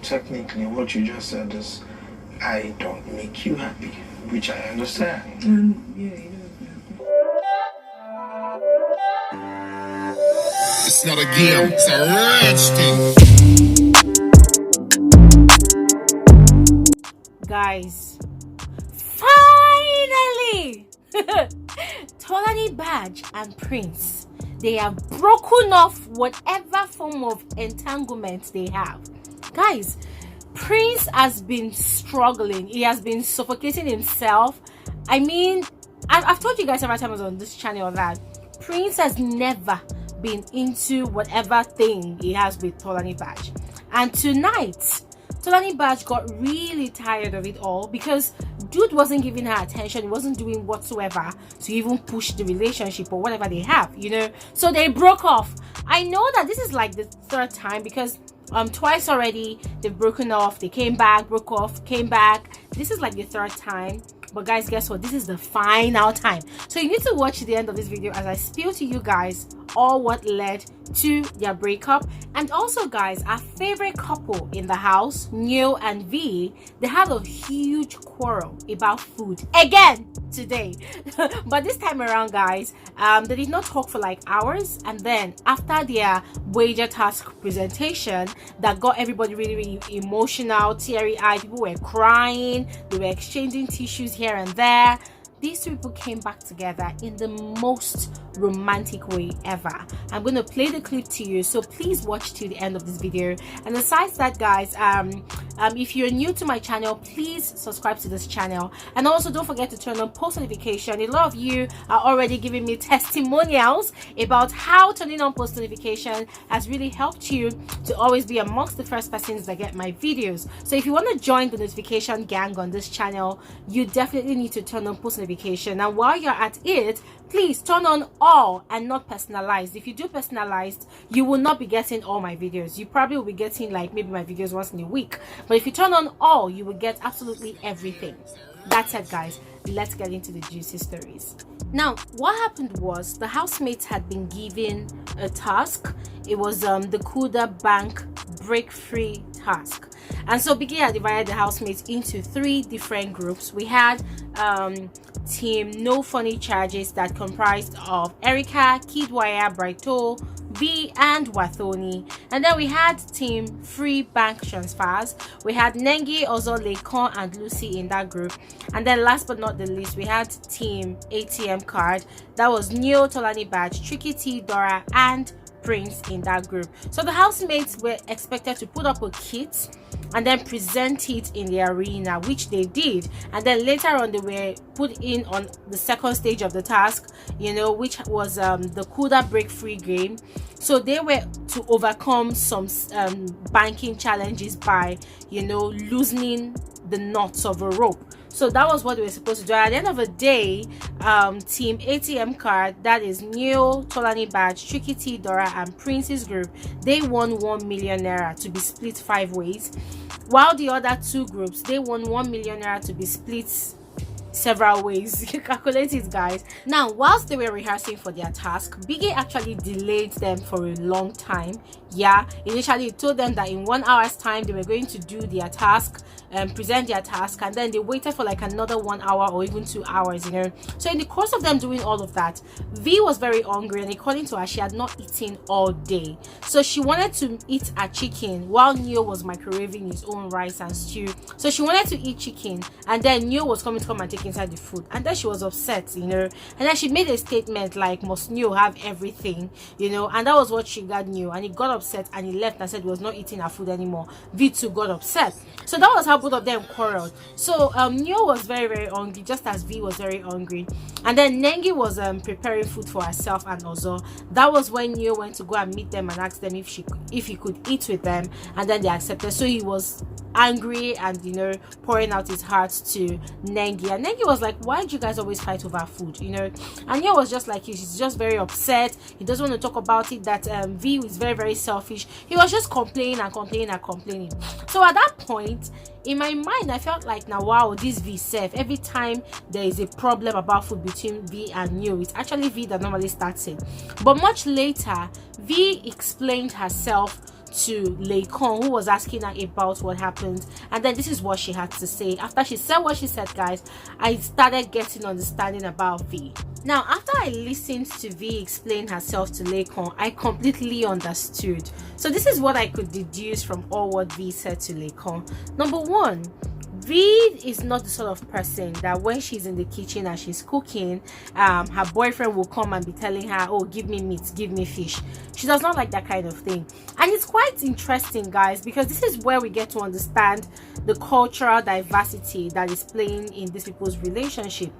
technically what you just said is, I don't make you happy, which I understand. Yeah, It's not a game, it's a rich thing. guys, finally, Tolani Badge and Prince, they have broken off whatever form of entanglement they have. Guys, Prince has been struggling. He has been suffocating himself. I mean, I've told you guys several times on this channel that Prince has never been into whatever thing he has with Tolani Badge. And tonight, Tolani Badge got really tired of it all because dude wasn't giving her attention. He wasn't doing whatsoever to even push the relationship or whatever they have, you know. So they broke off. I know that this is like the third time because twice already they've broken off. They came back, broke off, came back. This is like the third time. But guys, guess what? This is the final time. So you need to watch the end of this video as I spill to you guys all what led to their breakup. And also guys, our favorite couple in the house, Neo and V, they had a huge quarrel about food again today. But this time around guys, they did not talk for like hours, and then after their wager task presentation that got everybody really emotional, teary-eyed, people were crying, they were exchanging tissues here and there. These two people came back together in the most romantic way ever. I'm going to play the clip to you, so please watch to the end of this video. And besides that guys, if you're new to my channel, please subscribe to this channel, and also don't forget to turn on post notification. A lot of you are already giving me testimonials about how turning on post notification has really helped you to always be amongst the first persons that get my videos. So if you want to join the notification gang on this channel, you definitely need to turn on post notification. And while you're at it, please turn on all and not personalized. If you do personalized, you will not be getting all my videos. You probably will be getting like maybe my videos once in a week, but if you turn on all, you will get absolutely everything. That's it guys, let's get into the juicy stories. Now what happened was the housemates had been given a task. It was the Kuda Bank break free task, and so Biggie had divided the housemates into 3 different groups. We had team No Funny Charges that comprised of Erica, Kidwaya, Brighto, V and Wathoni, and then we had team Free Bank Transfers. We had Nengi, Ozo, Lekon and Lucy in that group, and then last but not the least we had team ATM Card. That was Neo, Tolani Badge, Tricky T, Dora and Prince in that group. So the housemates were expected to put up a kit and then present it in the arena, which they did, and then later on they were put in on the second stage of the task, you know, which was the Kuda break free game. So they were to overcome some banking challenges by, you know, loosening the knots of a rope. So that was what they were supposed to do. At the end of the day, team ATM Card, that is Neo, Tolani Badge, Tricky T, Dora and Prince's group, they won 1 million naira to be split 5 ways, while the other 2 groups, they won 1 million naira to be split several ways. Calculate it guys. Now whilst they were rehearsing for their task, Biggie actually delayed them for a long time. Yeah, initially he told them that in 1 hour's time they were going to do their task and present their task, and then they waited for like another 1 hour or even 2 hours, you know. So in the course of them doing all of that, V was very hungry, and according to her, she had not eaten all day, so she wanted to eat a chicken while Neo was microwaving his own rice and stew. So she wanted to eat chicken, and then Neo was coming to come and take inside the food, and then she was upset, you know, and then she made a statement like, must Neo have everything, you know, and that was what triggered Neo, and he got upset and he left and said he was not eating her food anymore. V too got upset, so that was how both of them quarreled. So Neo was very hungry, just as V was very hungry, and then Nengi was preparing food for herself and Ozo. That was when Neo went to go and meet them and ask them if he could eat with them, and then they accepted. So he was angry and, you know, pouring out his heart to Nengi, and Nengi was like, why do you guys always fight over food, you know? And Neo was just like, he's just very upset, he doesn't want to talk about it, that V is very selfish. He was just complaining. So at that point in my mind, I felt like, now wow, this V self, every time there is a problem about food between V and Neo, it's actually V that normally starts it. But much later, V explained herself to Laycon, who was asking her about what happened. And then this is what she had to say. After she said what she said, guys, I started getting understanding about V. Now, after I listened to V explain herself to Laycon, I completely understood. So this is what I could deduce from all what V said to Laycon. Number one, V is not the sort of person that when she's in the kitchen and she's cooking, her boyfriend will come and be telling her, oh, give me meat, give me fish. She does not like that kind of thing. And it's quite interesting, guys, because this is where we get to understand the cultural diversity that is playing in these people's relationship.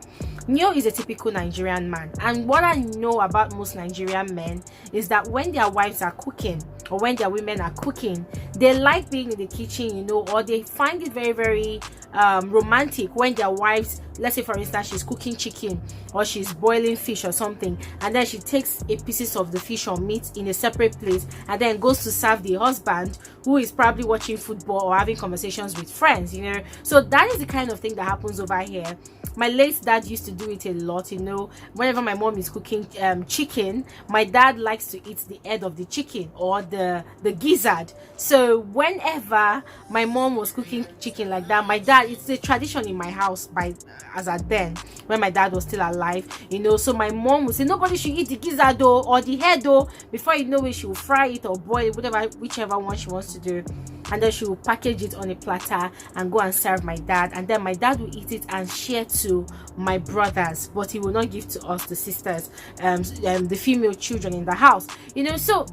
Neo is a typical Nigerian man, and what I know about most Nigerian men is that when their wives are cooking or when their women are cooking, they like being in the kitchen, you know, or they find it very, very romantic when their wives, let's say for instance she's cooking chicken or she's boiling fish or something, and then she takes a pieces of the fish or meat in a separate plate and then goes to serve the husband, who is probably watching football or having conversations with friends, you know. So that is the kind of thing that happens over here. My late dad used to do it a lot, you know. Whenever my mom is cooking chicken, my dad likes to eat the head of the chicken or the gizzard. So whenever my mom was cooking chicken like that, my dad, it's a tradition in my house as at then when my dad was still alive, you know. So my mom would say nobody should eat the gizzard though, or the head though. Before you know it, she will fry it or boil it, whichever one she wants to do, and then she will package it on a platter and go and serve my dad, and then my dad will eat it and share to my brothers, but he will not give to us, the sisters, the female children in the house, you know. So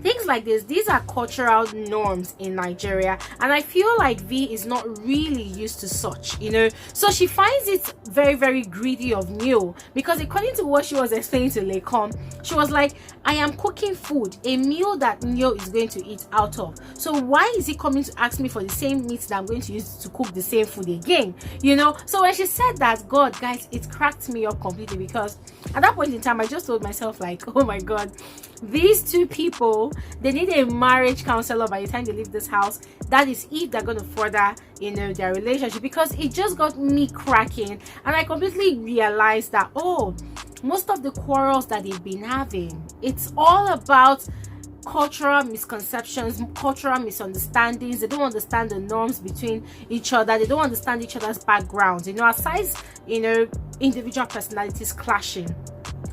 things like this, these are cultural norms in Nigeria, and I feel like V is not really used to such, you know. So she finds it very, very greedy of Neo, because according to what she was explaining to Laycon, she was like, I am cooking food, a meal that Neo is going to eat out of. So why is he coming to ask me for the same meat that I'm going to use to cook the same food again? You know, so when she said that, God, guys, it cracked me up completely, because at that point in time, I just told myself like, oh my God, these two people, they need a marriage counselor by the time they leave this house. That is if they're going to further, you know, their relationship, because it just got me cracking, and I completely realized that, oh, most of the quarrels that they've been having, it's all about cultural misconceptions, cultural misunderstandings. They don't understand the norms between each other. They don't understand each other's backgrounds, you know. Aside, you know, individual personalities clashing,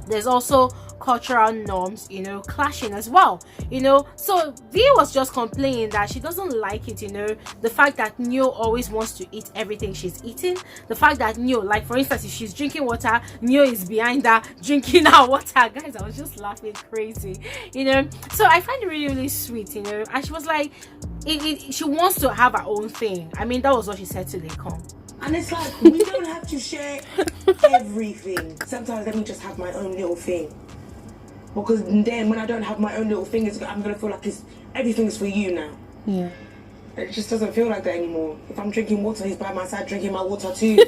there's also cultural norms, you know, clashing as well, you know. So V was just complaining that she doesn't like it, you know, the fact that Neo always wants to eat everything she's eating, the fact that Neo, like for instance, if she's drinking water, Neo is behind her drinking her water. Guys, I was just laughing crazy, you know. So I find it really, really sweet, you know. And she was like, she wants to have her own thing. I mean, that was what she said to Laycon. And it's like, we don't have to share everything. Sometimes let me just have my own little thing. Because then when I don't have my own little thing, I'm going to feel like everything's for you now. Yeah. It just doesn't feel like that anymore. If I'm drinking water, he's by my side drinking my water too.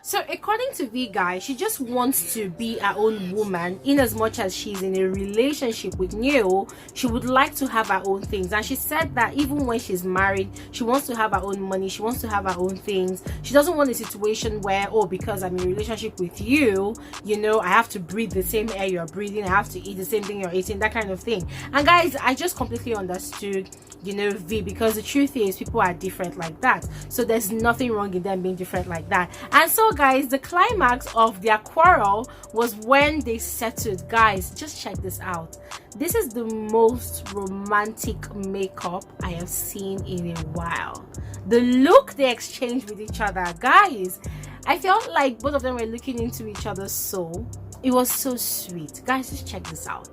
So according to V, guy, she just wants to be her own woman. In as much as she's in a relationship with Neo, she would like to have her own things. And she said that even when she's married, she wants to have her own money, she wants to have her own things. She doesn't want a situation where, oh, because I'm in a relationship with you, you know, I have to breathe the same air you're breathing, I have to eat the same thing you're eating, that kind of thing. And guys, I just completely understood, you know, V, because the truth is people are different like that. So there's nothing wrong in them being different like that. And so guys, the climax of their quarrel was when they settled. Guys, just check this out. This is the most romantic makeup I have seen in a while. The look they exchanged with each other, guys, I felt like both of them were looking into each other's soul. It was so sweet. Guys, just check this out.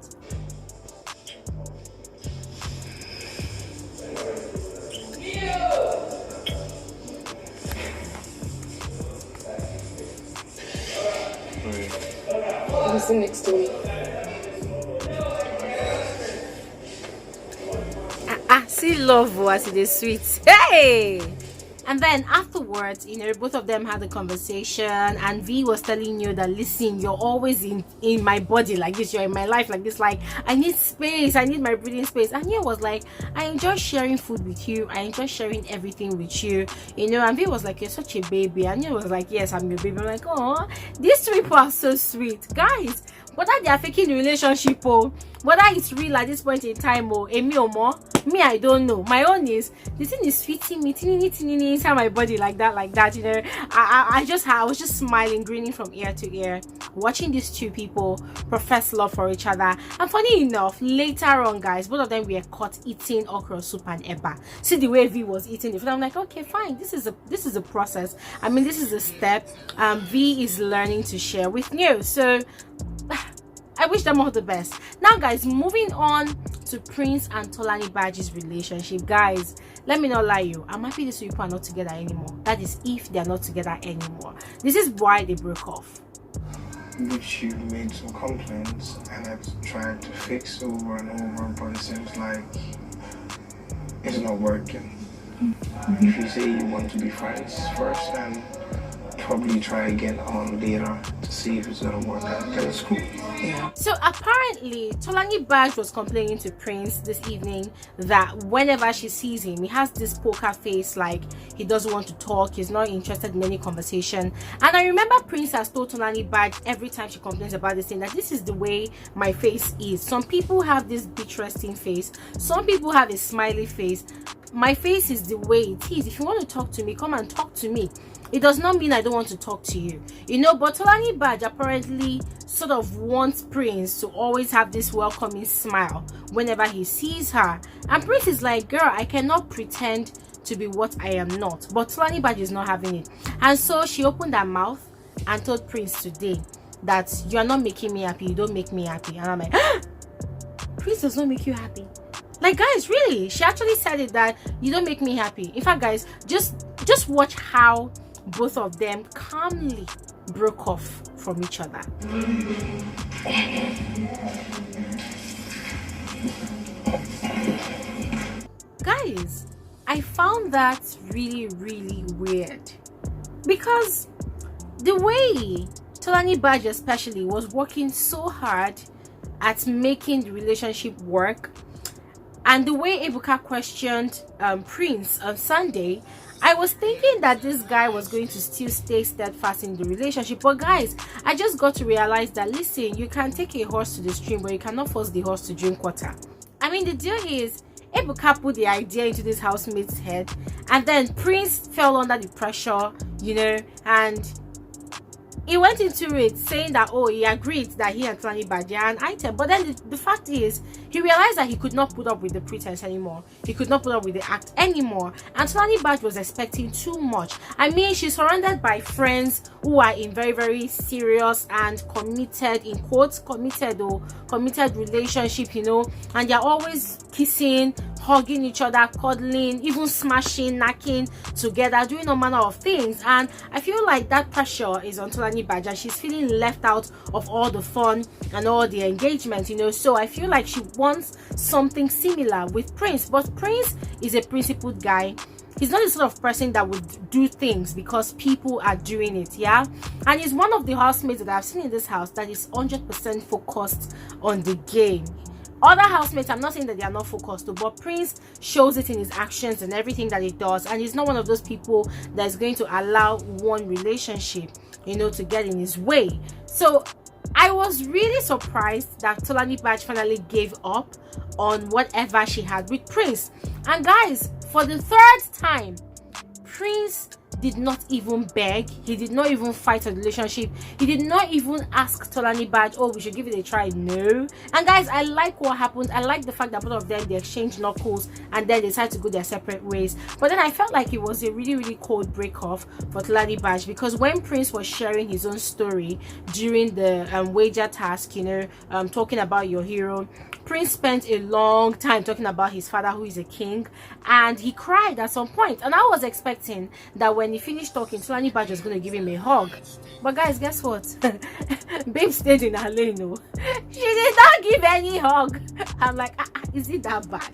Listen next to me. See love as it is sweet. Hey! And then afterwards, you know, both of them had a conversation, and V was telling you that, listen, you're always in my body like this, you're in my life like this, like I need space, I need my breathing space. And Neo was like, I enjoy sharing food with you, I enjoy sharing everything with you, you know. And V was like, you're such a baby. And Neo was like, yes, I'm your baby. I'm like, oh, these two people are so sweet, guys. whether they are faking the relationship or whether it's real at this point in time or me or more, me, I don't know. My own is the thing is fitting me inside my body like that, you know. I was just smiling, grinning from ear to ear, watching these two people profess love for each other. And funny enough, later on, guys, both of them were caught eating okra soup and eba. See the way V was eating it. I'm like, okay, fine, this is a process. I mean, this is a step. V is learning to share with you. So I wish them all the best. Now, guys, moving on to Prince and Tolani Badge's relationship. Guys, let me not lie you, I'm happy these people are not together anymore. That is if they're not together anymore. This is why they broke off. Which you made some complaints and I've tried to fix over and over, but it seems like it's not working. If you say you want to be friends first and probably try again on later to see if it's gonna work out, then it's cool. Yeah. So apparently Tolani Badge was complaining to Prince this evening that whenever she sees him, he has this poker face, like he doesn't want to talk, he's not interested in any conversation. And I remember Prince has told Tolani Badge every time she complains about this thing that this is the way my face is. Some people have this bitch resting face, some people have a smiley face. My face is the way it is. If you want to talk to me, come and talk to me. It does not mean I don't want to talk to you, you know. But Tolani Badge apparently sort of wants Prince to always have this welcoming smile whenever he sees her. And Prince is like, girl, I cannot pretend to be what I am not. But Tolani Badge is not having it. And so she opened her mouth and told Prince today that you are not making me happy, you don't make me happy. And I'm like, Prince does not make you happy? Like, guys, really? She actually said it, that you don't make me happy. In fact, guys, just watch how both of them calmly broke off from each other. Guys, I found that really, really weird, because the way Tolani Badge especially was working so hard at making the relationship work, and the way Ebuka questioned Prince on Sunday, I was thinking that this guy was going to still stay steadfast in the relationship. But guys, I just got to realize that, listen, you can take a horse to the stream, but you cannot force the horse to drink water. I mean, the deal is, Ebuka put the idea into this housemate's head, and then Prince fell under the pressure, you know, and he went into it saying that, oh, he agreed that he and Tolani Badge are an item. But then the fact is, he realized that he could not put up with the pretense anymore. He could not put up with the act anymore. And Tolani Badge was expecting too much. I mean, she's surrounded by friends who are in very, very serious and committed, in quotes, committed relationship, you know. And they're always kissing, hugging each other, cuddling, even smashing, knacking together, doing all manner of things. And I feel like that pressure is on Tolani Badge, and she's feeling left out of all the fun and all the engagement, you know. So I feel like she wants something similar with Prince. But Prince is a principled guy. He's not the sort of person that would do things because people are doing it, yeah. And he's one of the housemates that I've seen in this house that is 100% focused on the game. Other housemates, I'm not saying that they are not focused, but Prince shows it in his actions and everything that he does. And he's not one of those people that is going to allow one relationship, you know, to get in his way. So I was really surprised that Tolani Badge finally gave up on whatever she had with Prince. And guys, for the third time, Prince did not even beg, he did not even fight a relationship, he did not even ask Tolani Badge, oh, we should give it a try. No. And guys, I like what happened. I like the fact that both of them, they exchanged knuckles and then they decided to go their separate ways. But then I felt like it was a really, really cold break off for Tolani Badge, because when Prince was sharing his own story during the wager task, you know, talking about your hero, Prince spent a long time talking about his father, who is a king, and he cried at some point. And I was expecting that when he finished talking, Tolani Badge was going to give him a hug. But guys, guess what? Babe stayed in her lane. No, she did not give any hug. I'm like, is it that bad?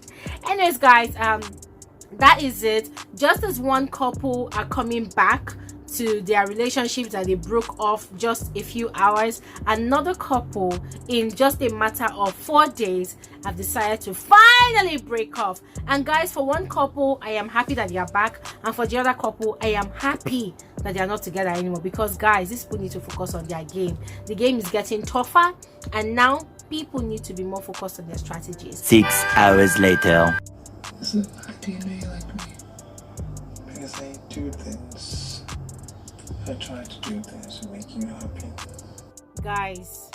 Anyways, guys, that is it. Just as one couple are coming back to their relationships that they broke off just a few hours, another couple, in just a matter of 4 days, have decided to finally break off. And guys, for one couple, I am happy that they are back, and for the other couple, I am happy that they are not together anymore, because guys, these people need to focus on their game. The game is getting tougher, and now people need to be more focused on their strategies. 6 hours later. So, how do you know you like me? Because I do things. I try to do things to make you happy. Guys,